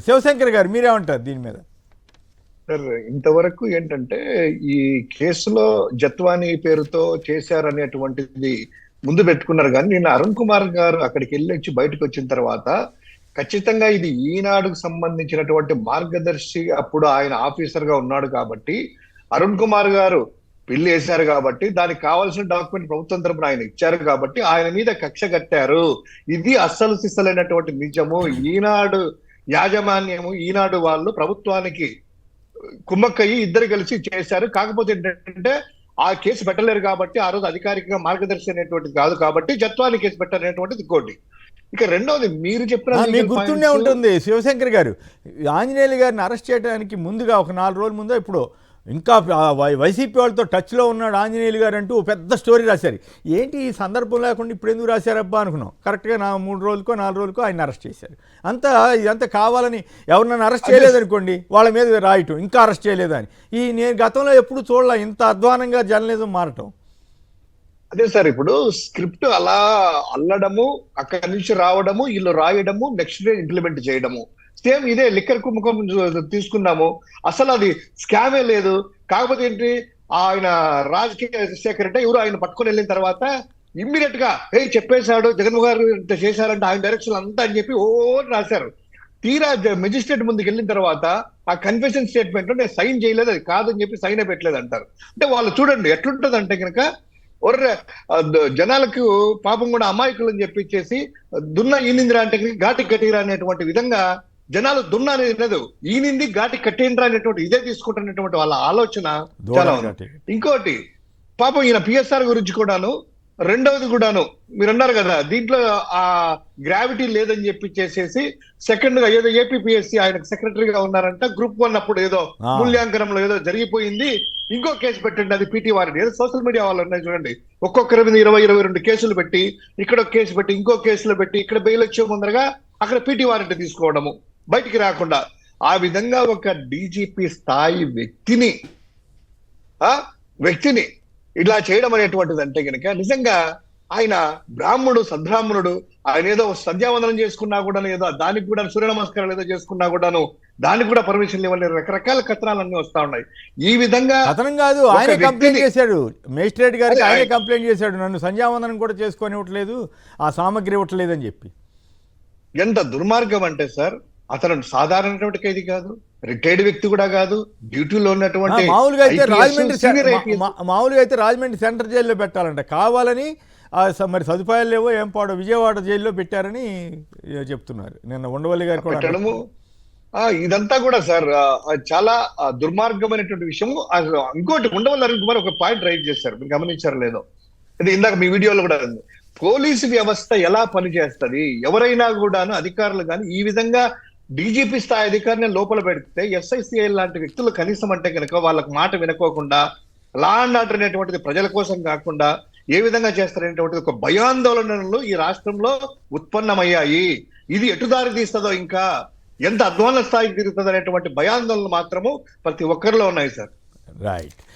శివశంకర్ గారు మీరేమంటారు దీని మీద? సార్ ఇంతవరకు ఏంటంటే ఈ కేసులో జత్వానీ పేరుతో చేశారనేటువంటిది ముందు పెట్టుకున్నారు. కానీ నిన్న అరుణ్ కుమార్ గారు అక్కడికి వెళ్ళి బయటకు వచ్చిన తర్వాత ఖచ్చితంగా ఇది ఈనాడుకు సంబంధించినటువంటి మార్గదర్శి, అప్పుడు ఆయన ఆఫీసర్ గా ఉన్నాడు కాబట్టి అరుణ్ కుమార్ గారు బిల్లు వేశారు కాబట్టి దానికి కావాల్సిన డాక్యుమెంట్ ప్రభుత్వం తరపున ఆయన ఇచ్చారు కాబట్టి ఆయన మీద కక్ష కట్టారు. ఇది అస్సలు సిస్సలైనటువంటి నిజము. ఈనాడు యాజమాన్యము, ఈనాడు వాళ్ళు ప్రభుత్వానికి కుమ్మక్కయ్యి ఇద్దరు కలిసి చేశారు. కాకపోతే ఏంటంటే ఆ కేసు పెట్టలేరు కాబట్టి ఆ రోజు అధికారికంగా మార్గదర్శి అనేటువంటిది కాదు కాబట్టి జత్వాని కేసు పెట్టారనేటువంటిది ఇంకోటి. ఇక రెండవది మీరు చెప్పిన మీకు గుర్తుండే ఉంటుంది శివశంకర్ గారు, ఆంజనేయులు గారిని అరెస్ట్ చేయడానికి ముందుగా ఒక 4 రోజుల ముందో ఇప్పుడు ఇంకా వైసీపీ వాళ్ళతో టచ్లో ఉన్నాడు ఆంజనేయులు గారు అంటూ పెద్ద స్టోరీ రాశారు. ఏంటి ఈ సందర్భం లేకుండా ఇప్పుడు ఎందుకు రాశారబ్బా అనుకున్నాం. కరెక్ట్గా 3 రోజులకో 4 రోజులకో ఆయన అరెస్ట్ చేశారు. ఇదంతా కావాలని ఎవరినైనా అరెస్ట్ చేయలేదనుకోండి, వాళ్ళ మీద రాయటం ఇంకా అరెస్ట్ చేయలేదని. నేను గతంలో ఎప్పుడు చూడలే ఇంత అధ్వానంగా జర్నలిజం మారటం. అదే సార్, ఇప్పుడు స్క్రిప్ట్ అలా అల్లడము, అక్కడి నుంచి రావడము, వీళ్ళు రాయడము, నెక్స్ట్ డే ఇంప్లిమెంట్ చేయడము. సేమ్ ఇదే లిక్కర్ కుంభకం తీసుకున్నాము, అసలు అది స్కామే లేదు. కాకపోతే ఏంటి, ఆయన రాజకీయ శేఖర్ అంటే ఎవరు ఆయన పట్టుకొని వెళ్ళిన తర్వాత ఇమ్మీడియట్ గా చెప్పేశాడు జగన్మోహన్ గారు చేశారంటే ఆయన డైరెక్షన్ అంతా అని చెప్పి రాశారు. తీరా మెజిస్ట్రేట్ ముందుకు వెళ్ళిన తర్వాత ఆ కన్ఫెషన్ స్టేట్మెంట్ లో నేను సైన్ చేయలేదు, అది కాదని చెప్పి సైన్ పెట్టలేదు అంటారు. అంటే వాళ్ళు చూడండి ఎట్లుంటది అంటే కనుక జనాలకు పాపం కూడా అమాయకులు అని చెప్పిచ్చేసి దున్న ఈనిందిరా అంటే ఘాటి కట్టిరా అనేటువంటి విధంగా జనాలు దున్న అనేది లేదు, ఈనింది ఘాటి కట్టేంద్రా అనేటువంటి ఇదే తీసుకుంటున్నటువంటి వాళ్ళ ఆలోచన చాలా ఉంది. ఇంకోటి పాపం ఈయన పిఎస్ఆర్ గురించి కూడాను, రెండవది కూడాను మీరు అన్నారు కదా దీంట్లో ఆ గ్రావిటీ లేదని చెప్పి చేసేసి సెకండ్ గా ఏదో ఏపీపీఎస్సీ ఆయనకు సెక్రటరీగా ఉన్నారంట, గ్రూప్ 1 అప్పుడు ఏదో మూల్యాంకనంలో ఏదో జరిగిపోయింది, ఇంకో కేసు పెట్టండి, అది పీటీ వారెంట్. ఏదో సోషల్ మీడియా వాళ్ళు ఉన్నాయి చూడండి, ఒక్కొక్కరి మీద 20-22 కేసులు పెట్టి, ఇక్కడ ఒక కేసు పెట్టి, ఇంకో కేసులో పెట్టి, ఇక్కడ బెయిల్ వచ్చే ముందరగా అక్కడ పీటీ వారెంట్ తీసుకోవడము, బయటికి రాకుండా. ఆ విధంగా ఒక డీజీపీ స్థాయి వ్యక్తిని ఇలా చేయడం అనేటువంటిది అంటే కనుక నిజంగా ఆయన బ్రాహ్మణుడు, సద్బ్రాహ్మణుడు. ఆయన ఏదో సంధ్యావందనం చేసుకున్నా కూడా, ఏదో దానికి కూడా సూర్య నమస్కారాలు ఏదో చేసుకున్నా కూడాను దానికి కూడా పర్మిషన్ లేవని రకరకాల కథనాలన్నీ వస్తా ఉన్నాయి. ఈ విధంగా కథనం కాదు, ఆయన కంప్లైంట్ చేశాడు, మేజిస్ట్రేట్ గారికి ఆయనే కంప్లైంట్ చేశాడు, నన్ను సంధ్యావందనం కూడా చేసుకొని ఇవ్వట్లేదు, ఆ సామగ్రి ఇవ్వట్లేదు అని చెప్పి. ఎంత దుర్మార్గం అంటే సార్, అతను సాధారణటువంటి ఖైదీ కాదు, రిటైర్డ్ వ్యక్తి కూడా కాదు, డ్యూటీలో ఉన్నటువంటి మామూలుగా అయితే రాజమండ్రి సెంట్రల్ జైల్లో పెట్టాలంట, కావాలని మరి సదుపాయాలు లేవో ఏం పాడో విజయవాడ జైల్లో పెట్టారని చెప్తున్నారు. నిన్న ఉండవల్లి గారు కూడా. ఇదంతా కూడా సార్ చాలా దుర్మార్గమైనటువంటి విషయం. ఇంకోటి ఉండవల్లి అరుణ్ కుమార్ ఒక పాయింట్ రైజ్ చేశారు, మీరు గమనించారు లేదో, ఇది ఇందాక మీ వీడియోలో కూడా ఉంది. పోలీసు వ్యవస్థ ఎలా పనిచేస్తుంది, ఎవరైనా కూడాను అధికారులు కానీ ఈ విధంగా డీజీపీ స్థాయి అధికారిని లోపల పెడితే ఎస్ఐసిఐ లాంటి వ్యక్తులు కనీసం అంటే కనుక వాళ్ళకి మాట వినుకోకుండా లా అండ్ ఆర్డర్ అనేటువంటిది ప్రజల కోసం కాకుండా ఏ విధంగా చేస్తారనేటువంటిది ఒక భయాందోళనలు ఈ రాష్ట్రంలో ఉత్పన్నమయ్యాయి. ఇది ఎటుదారి తీస్తుందో, ఇంకా ఎంత అధ్వాన స్థాయికి తిరుగుతుంది అనేటువంటి భయాందోళనలు మాత్రము ప్రతి ఒక్కరిలో ఉన్నాయి సార్. రైట్.